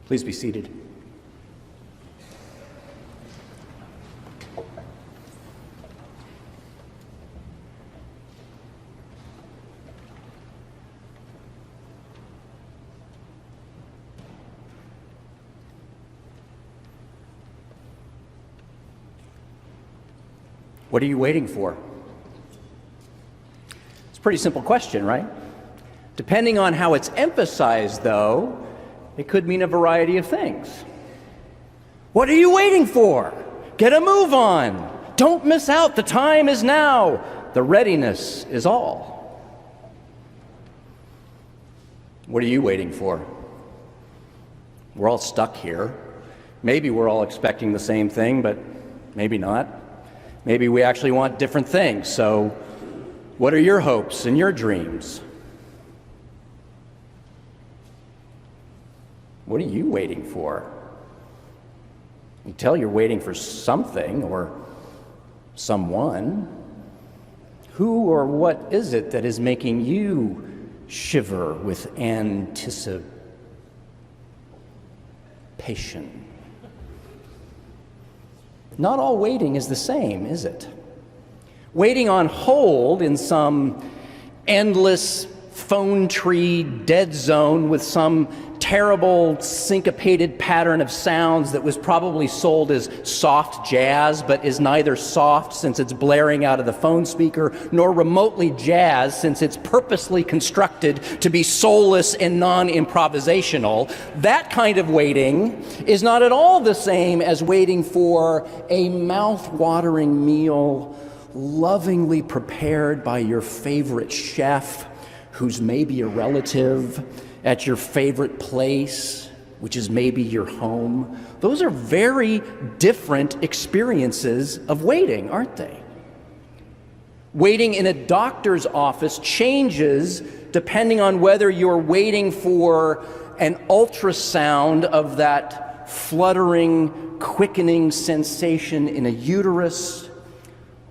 Please be seated. What are you waiting for? It's a pretty simple question, right? Depending on how it's emphasized, though, it could mean a variety of things. What are you waiting for? Get a move on. Don't miss out. The time is now. The readiness is all. What are you waiting for? We're all stuck here. Maybe we're all expecting the same thing, but maybe not. Maybe we actually want different things. So, what are your hopes and your dreams? What are you waiting for? You tell you're waiting for something or someone. Who or what is it that is making you shiver with anticipation? Not all waiting is the same, is it? Waiting on hold in some endless phone tree dead zone with some terrible syncopated pattern of sounds that was probably sold as soft jazz, but is neither soft since it's blaring out of the phone speaker, nor remotely jazz since it's purposely constructed to be soulless and non-improvisational. That kind of waiting is not at all the same as waiting for a mouth-watering meal lovingly prepared by your favorite chef, who's maybe a relative, at your favorite place, which is maybe your home. Those are very different experiences of waiting, aren't they? Waiting in a doctor's office changes depending on whether you're waiting for an ultrasound of that fluttering, quickening sensation in a uterus,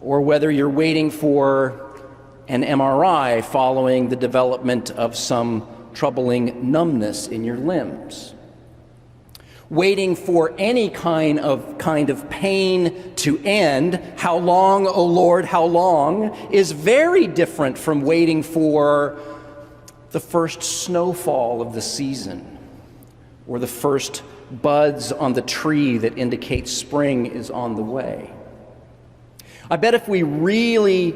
or whether you're waiting for an MRI following the development of some troubling numbness in your limbs. Waiting for any kind of pain to end, how long, oh Lord, how long, is very different from waiting for the first snowfall of the season or the first buds on the tree that indicate spring is on the way. I bet if we really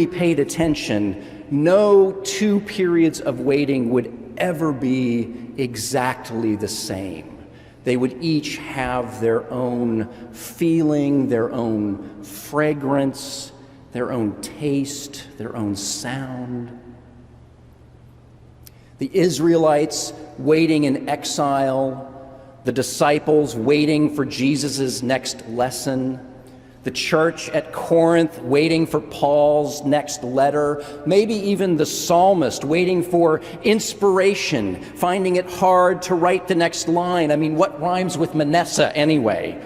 paid attention, no two periods of waiting would ever be exactly the same. They would each have their own feeling, their own fragrance, their own taste, their own sound. The Israelites waiting in exile, the disciples waiting for Jesus' next lesson, the church at Corinth waiting for Paul's next letter, maybe even the psalmist waiting for inspiration, finding it hard to write the next line. I mean, what rhymes with Manasseh anyway?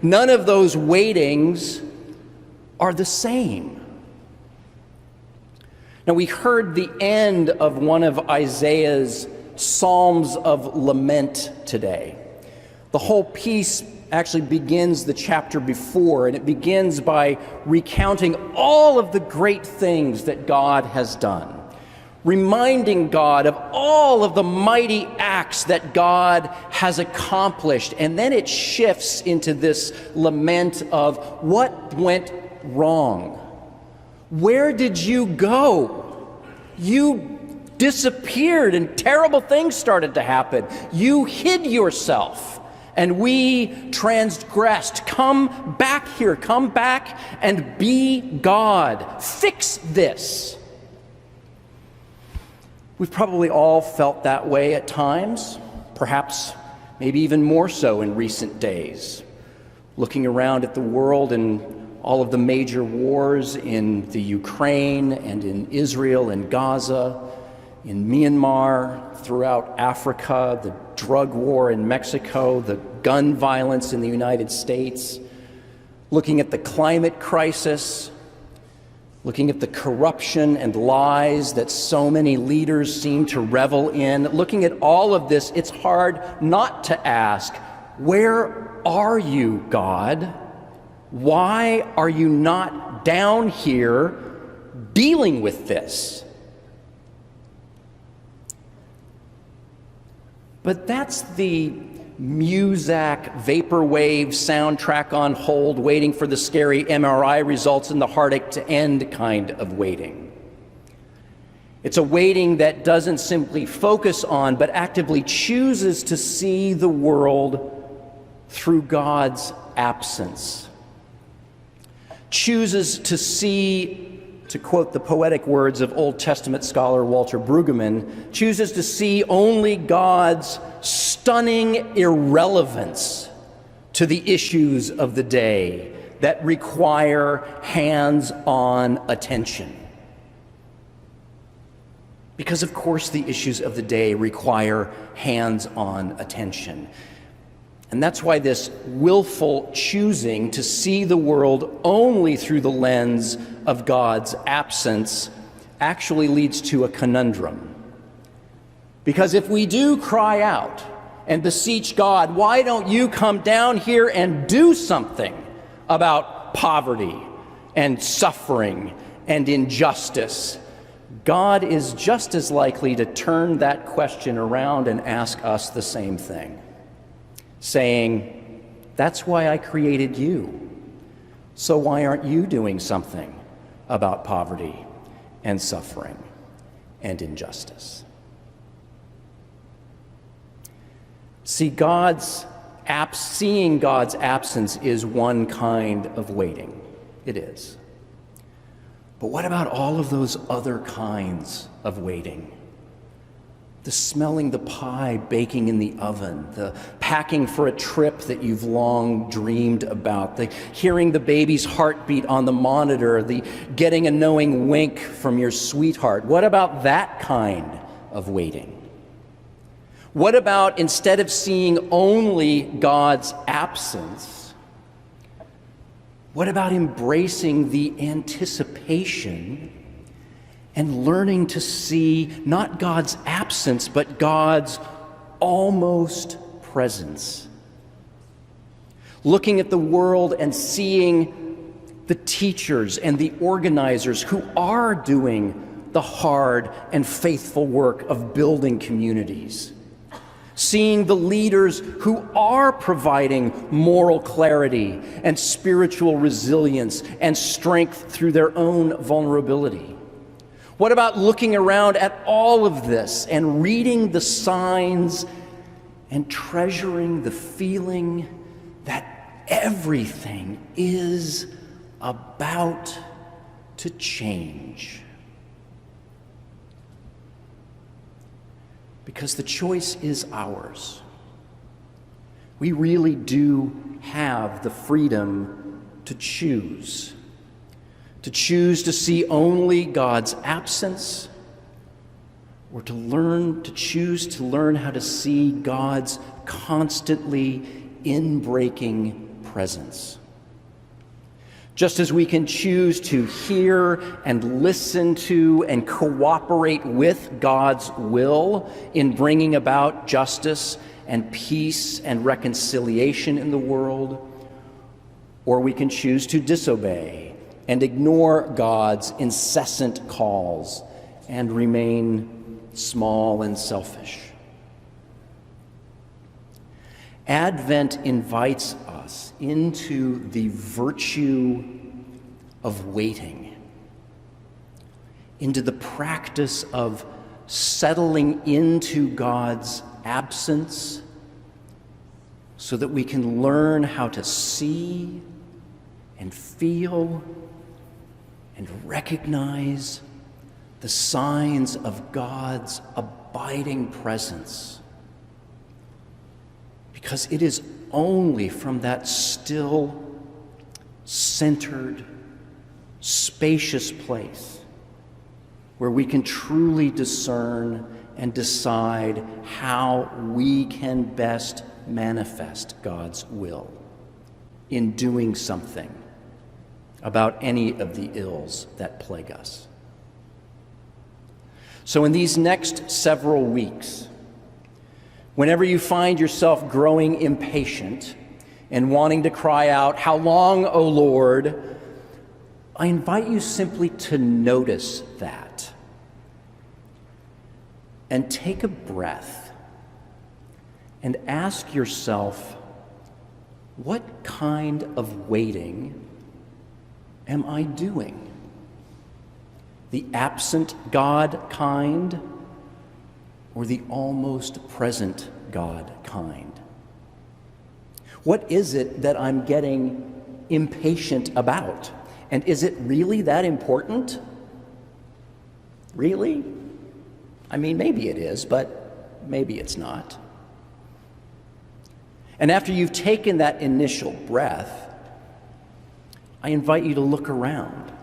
None of those waitings are the same. Now, we heard the end of one of Isaiah's Psalms of Lament today. The whole piece actually begins the chapter before, and it begins by recounting all of the great things that God has done, reminding God of all of the mighty acts that God has accomplished. And then it shifts into this lament of what went wrong. Where did you go? You disappeared and terrible things started to happen. You hid yourself. And we transgressed. Come back here. Come back and be God. Fix this. We've probably all felt that way at times, perhaps maybe even more so in recent days. Looking around at the world and all of the major wars in the Ukraine and in Israel and Gaza, in Myanmar, throughout Africa, the drug war in Mexico, the gun violence in the United States, looking at the climate crisis, looking at the corruption and lies that so many leaders seem to revel in, looking at all of this, it's hard not to ask, where are you, God? Why are you not down here dealing with this? But that's the Muzak vaporwave soundtrack on hold, waiting for the scary MRI results and the heartache to end kind of waiting. It's a waiting that doesn't simply focus on, but actively chooses to see the world through God's absence. Chooses to see, to quote the poetic words of Old Testament scholar Walter Brueggemann, chooses to see only God's stunning irrelevance to the issues of the day that require hands-on attention. Because, of course, the issues of the day require hands-on attention. And that's why this willful choosing to see the world only through the lens of God's absence actually leads to a conundrum. Because if we do cry out and beseech God, why don't you come down here and do something about poverty and suffering and injustice, God is just as likely to turn that question around and ask us the same thing, saying, that's why I created you. So why aren't you doing something about poverty and suffering and injustice? See, seeing God's absence is one kind of waiting. It is. But what about all of those other kinds of waiting? The smelling the pie baking in the oven, the packing for a trip that you've long dreamed about, the hearing the baby's heartbeat on the monitor, the getting a knowing wink from your sweetheart. What about that kind of waiting? What about, instead of seeing only God's absence, what about embracing the anticipation and learning to see not God's absence, but God's almost presence? Looking at the world and seeing the teachers and the organizers who are doing the hard and faithful work of building communities. Seeing the leaders who are providing moral clarity and spiritual resilience and strength through their own vulnerability. What about looking around at all of this and reading the signs and treasuring the feeling that everything is about to change? Because the choice is ours. We really do have the freedom to choose to see only God's absence, or to choose to learn how to see God's constantly inbreaking presence. Just as we can choose to hear and listen to and cooperate with God's will in bringing about justice and peace and reconciliation in the world, or we can choose to disobey and ignore God's incessant calls and remain small and selfish. Advent invites us into the virtue of waiting, into the practice of settling into God's absence so that we can learn how to see and feel and recognize the signs of God's abiding presence. Because it is only from that still, centered, spacious place where we can truly discern and decide how we can best manifest God's will in doing something about any of the ills that plague us. So in these next several weeks, whenever you find yourself growing impatient and wanting to cry out, "How long, O Lord?" I invite you simply to notice that and take a breath and ask yourself, what kind of waiting am I doing? The absent God kind or the almost present God kind? What is it that I'm getting impatient about? And is it really that important? Really? I mean, maybe it is, but maybe it's not. And after you've taken that initial breath, I invite you to look around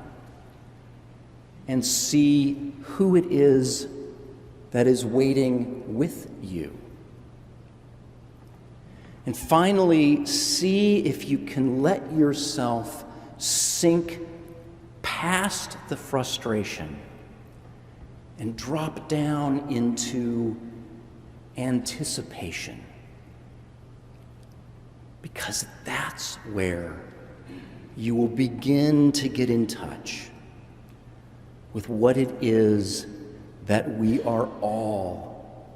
and see who it is that is waiting with you. And finally, see if you can let yourself sink past the frustration and drop down into anticipation. Because that's where you will begin to get in touch with what it is that we are all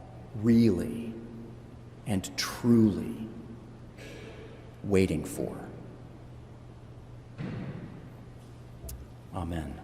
really and truly waiting for. Amen.